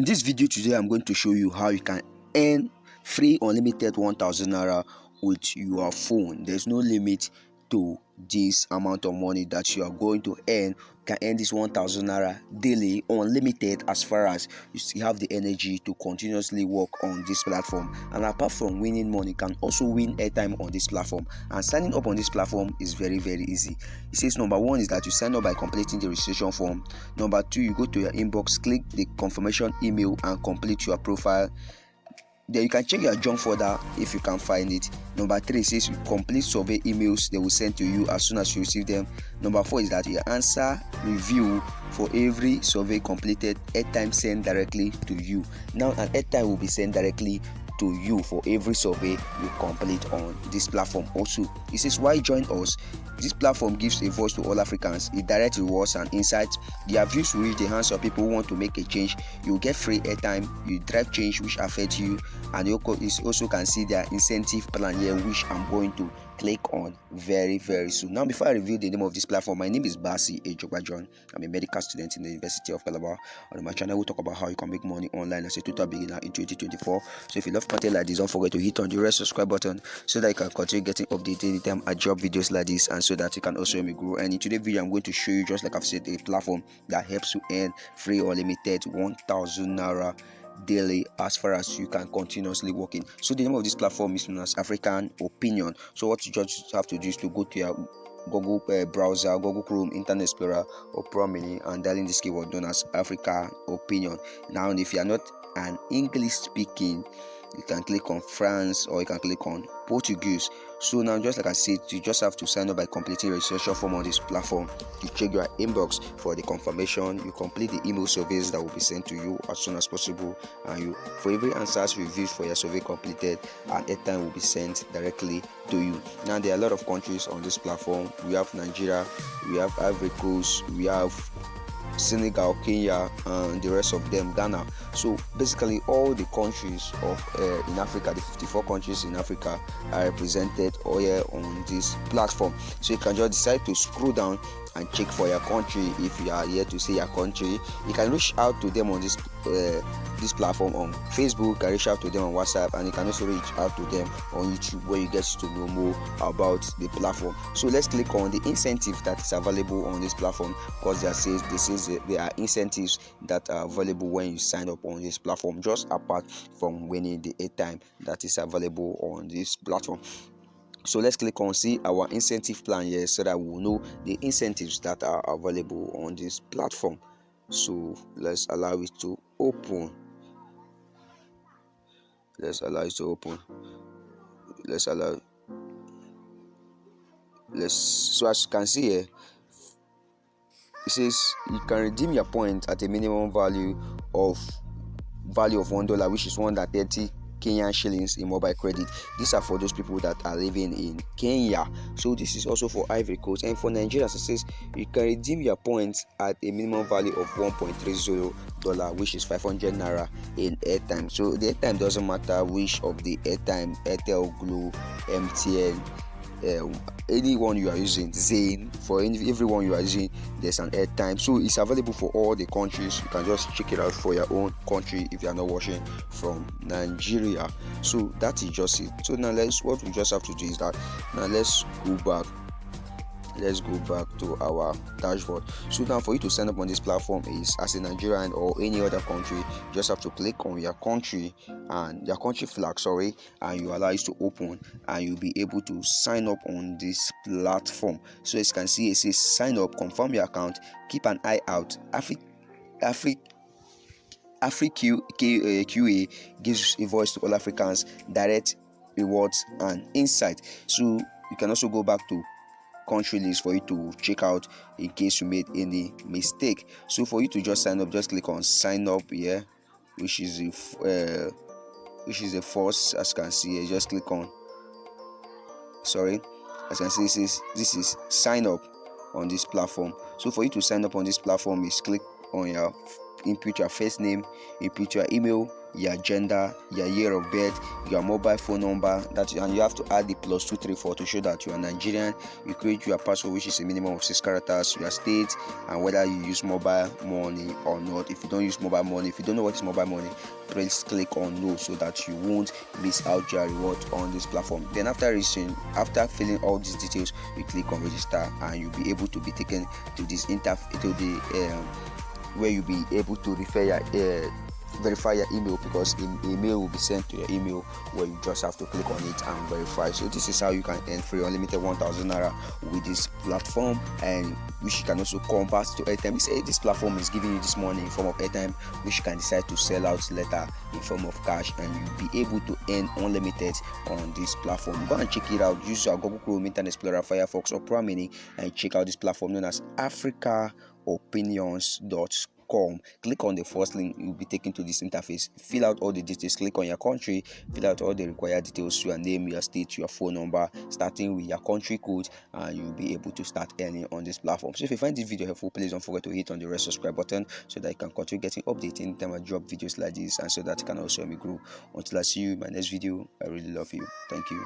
this video today, I'm going to show you how you can earn free unlimited 1000 naira with your phone. There's no limit to this amount of money that you are going to earn. You can earn this 1000 naira daily, unlimited, as far as you still have the energy to continuously work on this platform. And apart from winning money, you can also win airtime on this platform. And signing up on this platform is very easy. It says number one is that you sign up by completing the registration form. Number two, you go to your inbox, click the confirmation email and complete your profile. Then you can check your junk folder if you can find it. Number three says you complete survey emails they will send to you as soon as you receive them. Number four is that you answer review for every survey completed. Airtime sent directly to you. Now an airtime will be sent directly to you for every survey you complete on this platform. Also, it says why join us. This platform gives a voice to all Africans. It directs rewards and insights. Their views will reach the hands of people who want to make a change. You get free airtime. You drive change which affects you, and you also can see their incentive plan here, which I'm going to click on very soon. Now, before I reveal the name of this platform, my name is Basi Ejogbajon. I'm a medical student in the University of Calabar. On my channel, we'll talk about how you can make money online as a total beginner in 2024. So if you love content like this, don't forget to hit on the red subscribe button so that you can continue getting updated anytime I drop videos like this, and so that you can also help me grow. And in today's video, I'm going to show you, just like I've said, a platform that helps you earn free or limited 1000 naira daily, as far as you can continuously working. So the name of this platform is known as African Opinion. So what you just have to do is to go to your Google browser, Google Chrome, Internet Explorer, or Promini, and dial in this keyword known as African Opinion. Now, if you are not an English speaking, you can click on France or you can click on Portuguese. So now, just like I said, you just have to sign up by completing registration form on this platform. You check your inbox for the confirmation. You complete the email surveys that will be sent to you as soon as possible, and you, for every answers reviews for your survey completed, an airtime will be sent directly to you. Now, there are a lot of countries on this platform. We have Nigeria, we have Ivory Coast, we have Senegal, Kenya, and the rest of them, Ghana. So basically all the countries of in Africa, the 54 countries in Africa, are represented here on this platform. So you can just decide to scroll down and check for your country. If you are here to say your country, you can reach out to them on this platform on Facebook. You can reach out to them on WhatsApp, and you can also reach out to them on YouTube, where you get to know more about the platform. So let's click on the incentive that is available on this platform, because there are incentives that are available when you sign up on this platform, just apart from winning the airtime that is available on this platform. So let's click on see our incentive plan here, so that we will know the incentives that are available on this platform. So let's allow it to open. So as you can see here, it says you can redeem your points at a minimum value of $1, which is 130 Kenyan shillings in mobile credit. These are for those people that are living in Kenya. So this is also for Ivory Coast. And for Nigeria, it says you can redeem your points at a minimum value of $1.30, which is 500 naira in airtime. So the airtime doesn't matter which of the airtime, Airtel, Glo, MTN, anyone you are using, Zain, for everyone you are using, there's an airtime. So it's available for all the countries. You can just check it out for your own country if you are not watching from Nigeria. So that is just it. So now what we just have to do is that now let's go back to our dashboard. So now for you to sign up on this platform is, as a Nigerian or any other country, you just have to click on your country and your country flag, and you allow it to open, and you'll be able to sign up on this platform. So as you can see, it says sign up, confirm your account, keep an eye out. QA gives a voice to all Africans, direct rewards and insight. So you can also go back to country list for you to check out in case you made any mistake. So for you to just sign up, just click on sign up here, which is the first, as you can see here. Just click on, as you can see, this is sign up on this platform. So for you to sign up on this platform is click on your input your first name, input your email, your gender, your year of birth, your mobile phone number, and you have to add the +234 to show that you are Nigerian. You create your password, which is a minimum of 6 characters, your state, and whether you use mobile money or not. If you don't use mobile money, if you don't know what is mobile money, please click on no so that you won't miss out your reward on this platform. Then after filling all these details, you click on register, and you'll be able to be taken to this where you'll be able to verify your email, because email will be sent to your email, where you just have to click on it and verify. So this is how you can earn free unlimited 1,000 naira with this platform, and which you can also convert to airtime. You say this platform is giving you this money in form of airtime, which you can decide to sell out later in form of cash, and you'll be able to earn unlimited on this platform. Go and check it out. Use your Google Chrome, Internet Explorer, Firefox, or Opera Mini, and check out this platform known as africaopinions.com. Click on the first link, you'll be taken to this interface. Fill out all the details, click on your country, fill out all the required details, your name, your state, your phone number, starting with your country code, and you'll be able to start earning on this platform. So if you find this video helpful, please don't forget to hit on the red subscribe button so that you can continue getting updated anytime I drop videos like this, and so that you can also help me grow. Until I see you in my next video, I really love you. Thank you.